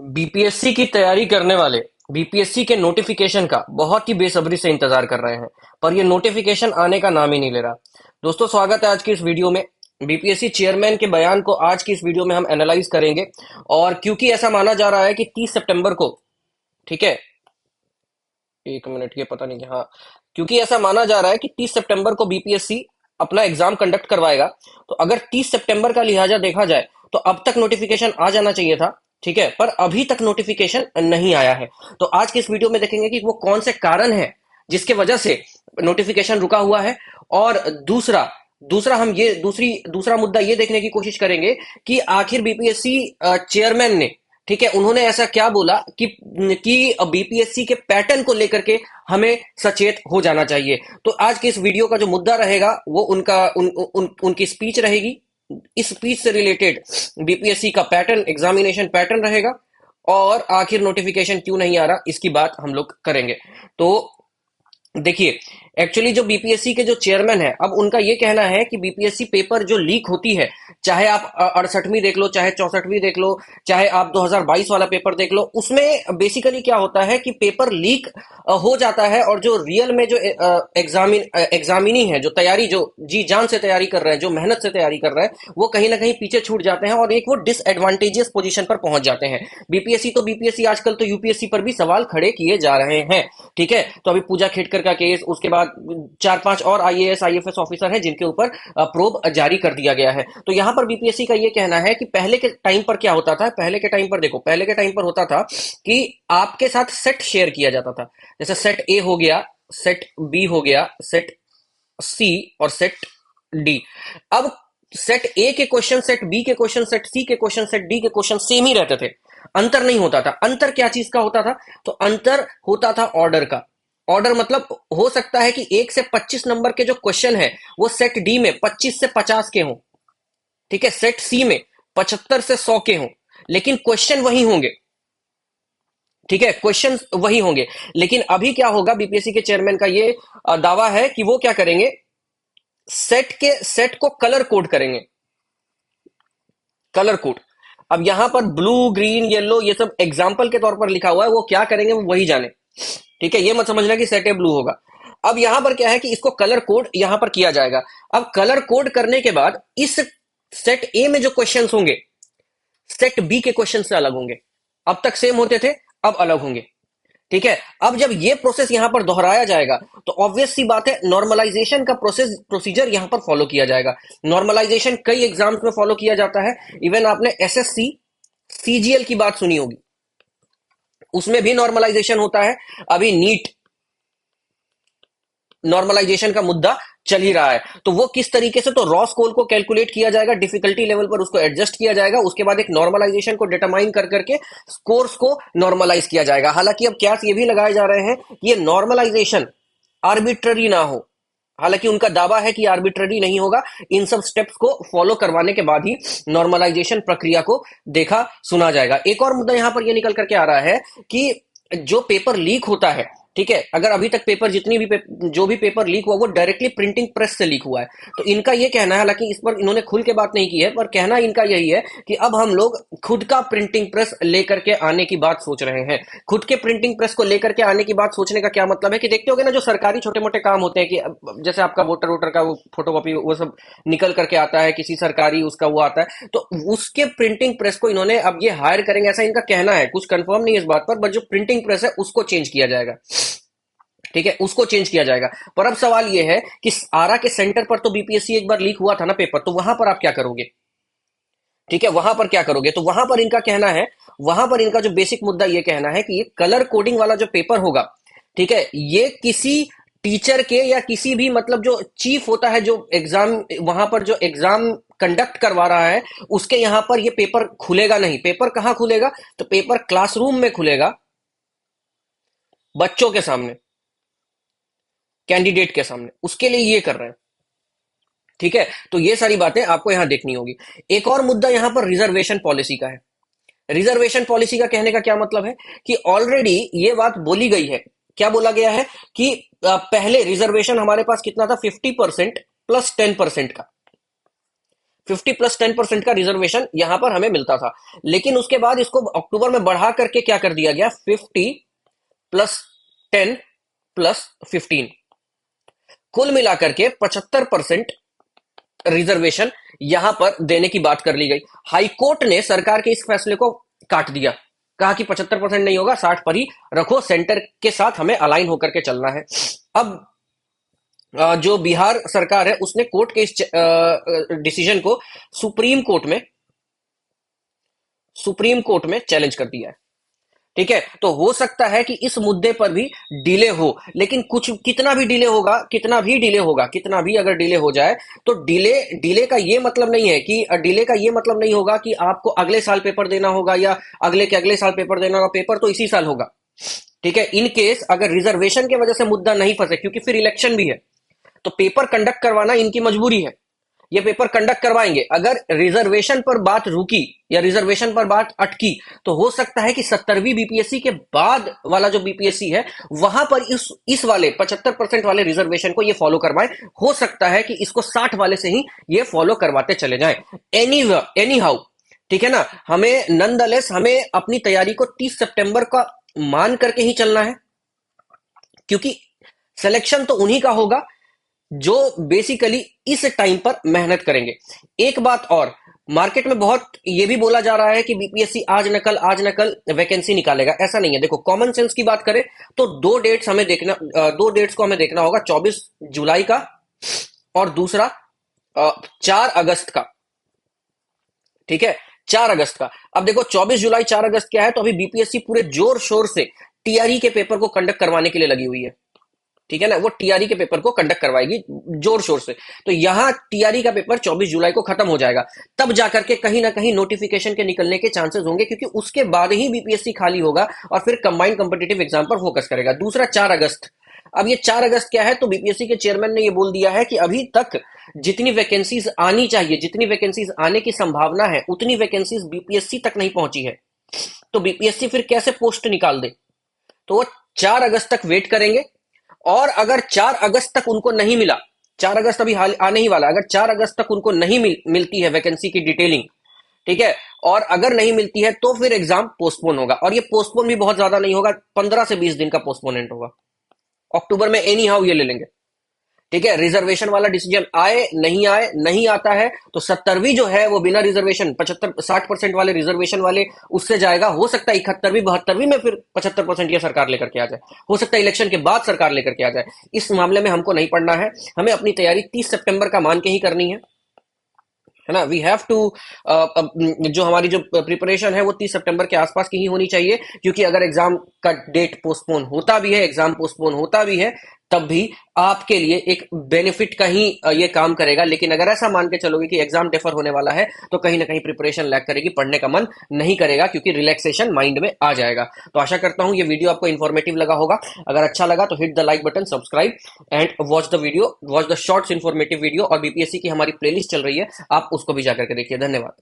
BPSC की तैयारी करने वाले बीपीएससी के नोटिफिकेशन का बहुत ही बेसब्री से इंतजार कर रहे हैं, पर ये नोटिफिकेशन आने का नाम ही नहीं ले रहा। दोस्तों, स्वागत है आज की इस वीडियो में। बीपीएससी चेयरमैन के बयान को आज की इस वीडियो में हम एनालाइज करेंगे। और क्योंकि ऐसा माना जा रहा है कि 30 सितंबर को, ठीक है, एक मिनट, ये पता नहीं, हाँ, क्योंकि ऐसा माना जा रहा है कि 30 सितंबर को बीपीएससी अपना एग्जाम कंडक्ट करवाएगा, तो अगर 30 सितंबर का लिहाजा देखा जाए तो अब तक नोटिफिकेशन आ जाना चाहिए था, ठीक है, पर अभी तक नोटिफिकेशन नहीं आया है। तो आज के इस वीडियो में देखेंगे कि वो कौन से कारण है जिसके वजह से नोटिफिकेशन रुका हुआ है। और दूसरा दूसरा हम ये दूसरा मुद्दा ये देखने की कोशिश करेंगे कि आखिर बीपीएससी चेयरमैन ने, ठीक है, उन्होंने ऐसा क्या बोला कि बीपीएससी के पैटर्न को लेकर के हमें सचेत हो जाना चाहिए। तो आज के इस वीडियो का जो मुद्दा रहेगा वो उनकी स्पीच रहेगी। इस स्पीच से रिलेटेड बीपीएससी का पैटर्न, एग्जामिनेशन पैटर्न रहेगा, और आखिर नोटिफिकेशन क्यों नहीं आ रहा इसकी बात हम लोग करेंगे। तो देखिए, एक्चुअली जो बीपीएससी के जो चेयरमैन है, अब उनका ये कहना है कि बीपीएससी पेपर जो लीक होती है, चाहे आप 68वीं देख लो, चाहे 64वीं देख लो, चाहे आप 2022 वाला पेपर देख लो, उसमें बेसिकली क्या होता है कि पेपर लीक हो जाता है, और जो रियल में जो एग्जामिनी है, जो तैयारी, जो जी जान से तैयारी कर रहे हैं, जो मेहनत से तैयारी कर रहे हैं, वो कहीं ना कहीं पीछे छूट जाते हैं और एक वो डिसएडवांटेजियस पोजीशन पर पहुंच जाते हैं। बीपीएससी आजकल तो यूपीएससी पर भी सवाल खड़े किए जा रहे हैं, ठीक है। तो अभी पूजा खेटकर का केस, उसके बाद 4-5 और आईएएस आईएफएस ऑफिसर हैं जिनके ऊपर प्रोब जारी कर दिया गया है। तो यहां पर बीपीएससी का ये कहना है कि पहले के टाइम पर क्या होता था, पहले के टाइम पर देखो, पहले के टाइम पर होता था कि आपके साथ सेट शेयर किया जाता था। जैसे सेट ए हो गया, सेट बी हो गया, सेट सी और सेट डी। अब सेट ए के क्वेश्चन, सेट बी के क्वेश्चन, सेट सी के क्वेश्चन, सेट डी के क्वेश्चन सेम ही रहते थे, अंतर नहीं होता था। अंतर क्या चीज का होता था? तो अंतर होता था ऑर्डर का। ऑर्डर मतलब हो सकता है कि 1 से 25 नंबर के जो क्वेश्चन है वो सेट डी में 25 से 50 के हों, ठीक है, सेट सी में 75 से 100 के हों, लेकिन क्वेश्चन वही होंगे, ठीक है, क्वेश्चन वही होंगे। लेकिन अभी क्या होगा, बीपीएससी के चेयरमैन का ये दावा है कि वो क्या करेंगे, सेट को कलर कोड करेंगे, कलर कोड। अब यहां पर ब्लू, ग्रीन, येलो, ये सब एग्जाम्पल के तौर पर लिखा हुआ है, वो क्या करेंगे वो वही जाने, ठीक है। ये मत समझना कि सेट ए ब्लू होगा। अब यहां पर क्या है कि इसको कलर कोड यहां पर किया जाएगा। अब कलर कोड करने के बाद इस सेट ए में जो क्वेश्चंस होंगे, सेट बी के क्वेश्चन से अलग होंगे। अब तक सेम होते थे, अब अलग होंगे, ठीक है। अब जब ये प्रोसेस यहां पर दोहराया जाएगा तो ऑब्वियस सी बात है, नॉर्मलाइजेशन का प्रोसीजर यहां पर फॉलो किया जाएगा। नॉर्मलाइजेशन कई एग्जाम्स में फॉलो किया जाता है। इवन आपने एसएससी सीजीएल की बात सुनी होगी, उसमें भी नॉर्मलाइजेशन होता है। अभी नीट नॉर्मलाइजेशन का मुद्दा चल ही रहा है, तो वो किस तरीके से, तो रॉ स्कोर को कैलकुलेट किया जाएगा, डिफिकल्टी लेवल पर उसको एडजस्ट किया जाएगा, उसके बाद एक नॉर्मलाइजेशन को डिटरमाइन कर करके स्कोर्स को नॉर्मलाइज किया जाएगा। हालांकि अब क्या ये भी लगाए जा रहे हैं कि ये नॉर्मलाइजेशन आर्बिट्ररी ना हो, हालांकि उनका दावा है कि आर्बिट्ररी नहीं होगा, इन सब स्टेप्स को फॉलो करवाने के बाद ही नॉर्मलाइजेशन प्रक्रिया को देखा सुना जाएगा। एक और मुद्दा यहां पर यह निकल करके आ रहा है कि जो पेपर लीक होता है, ठीक है, अगर अभी तक पेपर जो भी पेपर लीक हुआ वो डायरेक्टली प्रिंटिंग प्रेस से लीक हुआ है, तो इनका ये कहना है, हालांकि इस पर इन्होंने खुल के बात नहीं की है, पर कहना इनका यही है कि अब हम लोग खुद का प्रिंटिंग प्रेस लेकर के आने की बात सोच रहे हैं। खुद के प्रिंटिंग प्रेस को लेकर के आने की बात सोचने का क्या मतलब है कि देखते होगे ना, जो सरकारी छोटे मोटे काम होते हैं, कि जैसे आपका वोटर वोटर का वो फोटोकॉपी वो सब निकल करके आता है, किसी सरकारी उसका वो आता है, तो उसके प्रिंटिंग प्रेस को इन्होंने अब ये हायर करेंगे, ऐसा इनका कहना है। कुछ कंफर्म नहीं है इस बात पर, बट जो प्रिंटिंग प्रेस है उसको चेंज किया जाएगा, ठीक है, उसको चेंज किया जाएगा। पर अब सवाल यह है कि आरा के सेंटर पर तो बीपीएससी एक बार लीक हुआ था ना पेपर, तो वहां पर आप क्या करोगे, ठीक है, वहां पर क्या करोगे? तो वहां पर इनका कहना है, वहां पर इनका जो बेसिक मुद्दा यह कहना है कि ये कलर कोडिंग वाला जो पेपर होगा, ठीक है, ये किसी टीचर के या किसी भी, मतलब जो चीफ होता है, जो एग्जाम, वहां पर जो एग्जाम कंडक्ट करवा रहा है, उसके यहां पर ये पेपर खुलेगा नहीं। पेपर कहां खुलेगा? तो पेपर क्लासरूम में खुलेगा, बच्चों के सामने, कैंडिडेट के सामने, उसके लिए ये कर रहे हैं, ठीक है। तो ये सारी बातें आपको यहां देखनी होगी। एक और मुद्दा यहां पर रिजर्वेशन पॉलिसी का है। रिजर्वेशन पॉलिसी का कहने का क्या मतलब है कि ऑलरेडी ये बात बोली गई है। क्या बोला गया है कि पहले रिजर्वेशन हमारे पास कितना था, 50% प्लस 10% का, 50+10% का रिजर्वेशन यहां पर हमें मिलता था। लेकिन उसके बाद इसको अक्टूबर में बढ़ा करके क्या कर दिया गया, 50+10+15, कुल मिलाकर के 75% रिजर्वेशन यहां पर देने की बात कर ली गई। हाईकोर्ट ने सरकार के इस फैसले को काट दिया, कहा कि 75% नहीं होगा, 60 पर ही रखो, सेंटर के साथ हमें अलाइन होकर के चलना है। अब जो बिहार सरकार है उसने कोर्ट के इस डिसीजन को सुप्रीम कोर्ट में चैलेंज कर दिया है। ठीक है, तो हो सकता है कि इस मुद्दे पर भी डिले हो, लेकिन कुछ कितना भी अगर डिले हो जाए तो डिले का ये मतलब नहीं है कि डिले का ये मतलब नहीं होगा कि आपको अगले साल पेपर देना होगा या अगले के अगले साल पेपर देना होगा, पेपर तो इसी साल होगा। ठीक है, इन केस अगर रिजर्वेशन की वजह से मुद्दा नहीं फंसे, क्योंकि फिर इलेक्शन भी है, तो पेपर कंडक्ट करवाना इनकी मजबूरी है, ये पेपर कंडक्ट करवाएंगे। अगर रिजर्वेशन पर बात रुकी या रिजर्वेशन पर बात अटकी तो हो सकता है कि 70वीं बीपीएससी के बाद वाला जो बीपीएससी है वहां पर इस वाले 75% वाले रिजर्वेशन को ये फॉलो करवाए। हो सकता है कि इसको 60 वाले से ही ये फॉलो करवाते चले जाए। एनी हाउ, ठीक है ना, हमें नॉनदलेस हमें अपनी तैयारी को 30 सितंबर का मान करके ही चलना है, क्योंकि सिलेक्शन तो उन्हीं का होगा जो बेसिकली इस टाइम पर मेहनत करेंगे। एक बात और, मार्केट में बहुत ये भी बोला जा रहा है कि बीपीएससी आज न कल वैकेंसी निकालेगा। ऐसा नहीं है। देखो, कॉमन सेंस की बात करें तो दो डेट्स को हमें देखना होगा, 24 जुलाई का और दूसरा 4 अगस्त का। ठीक है, 4 अगस्त का। अब देखो 24 जुलाई 4 अगस्त क्या है, तो अभी बीपीएससी पूरे जोर शोर से टीआरई के पेपर को कंडक्ट करवाने के लिए लगी हुई है। ठीक है ना, वो टीआरई के पेपर को कंडक्ट करवाएगी जोर शोर से। तो यहां टीआरई का पेपर 24 जुलाई को खत्म हो जाएगा, तब जाकर के कहीं ना कहीं नोटिफिकेशन के निकलने के चांसेस होंगे, क्योंकि उसके बाद ही बीपीएससी खाली होगा और फिर कंबाइंड कॉम्पिटिटिव एग्जाम पर फोकस करेगा। दूसरा 4 अगस्त। अब ये 4 अगस्त क्या है, तो बीपीएससी के चेयरमैन ने ये बोल दिया है कि अभी तक जितनी वैकेंसीज आनी चाहिए, जितनी वैकेंसीज आने की संभावना है, उतनी वैकेंसीज बीपीएससी तक नहीं पहुंची है। तो बीपीएससी फिर कैसे पोस्ट निकाल दे, तो वो 4 अगस्त तक वेट करेंगे। और अगर 4 अगस्त तक उनको नहीं मिला, 4 अगस्त अभी हाल आने ही वाला, अगर 4 अगस्त तक उनको नहीं मिलती है वैकेंसी की डिटेलिंग, ठीक है, और अगर नहीं मिलती है तो फिर एग्जाम पोस्टपोन होगा। और ये पोस्टपोन भी बहुत ज्यादा नहीं होगा, 15 से 20 दिन का पोस्टपोनेंट होगा। अक्टूबर में एनी हाउ ये ले लेंगे। ठीक है, रिजर्वेशन वाला डिसीजन आए नहीं आता है तो 70वीं जो है वो बिना रिजर्वेशन 60% वाले रिजर्वेशन वाले उससे जाएगा। हो सकता है 71वीं 72वीं में फिर 75% ये सरकार लेकर के आ जाए, हो सकता है इलेक्शन के बाद सरकार लेकर के आ जाए। इस मामले में हमको नहीं पड़ना है, हमें अपनी तैयारी 30 सितंबर का मान के ही करनी है ना। वी हैव टू जो हमारी जो प्रिपरेशन है वो 30 सितंबर के आसपास की ही होनी चाहिए, क्योंकि अगर एग्जाम का डेट पोस्टपोन होता भी है, एग्जाम पोस्टपोन होता भी है, तब भी आपके लिए एक बेनिफिट का ही ये काम करेगा। लेकिन अगर ऐसा मान के चलोगे कि एग्जाम डेफर होने वाला है तो कहीं ना कहीं प्रिपरेशन लैग करेगी, पढ़ने का मन नहीं करेगा, क्योंकि रिलैक्सेशन माइंड में आ जाएगा। तो आशा करता हूं ये वीडियो आपको इन्फॉर्मेटिव लगा होगा। अगर अच्छा लगा तो hit the like button, subscribe and watch the shorts informative video. और बीपीएससी की हमारी प्लेलिस्ट चल रही है, आप उसको भी जाकर के देखिए। धन्यवाद।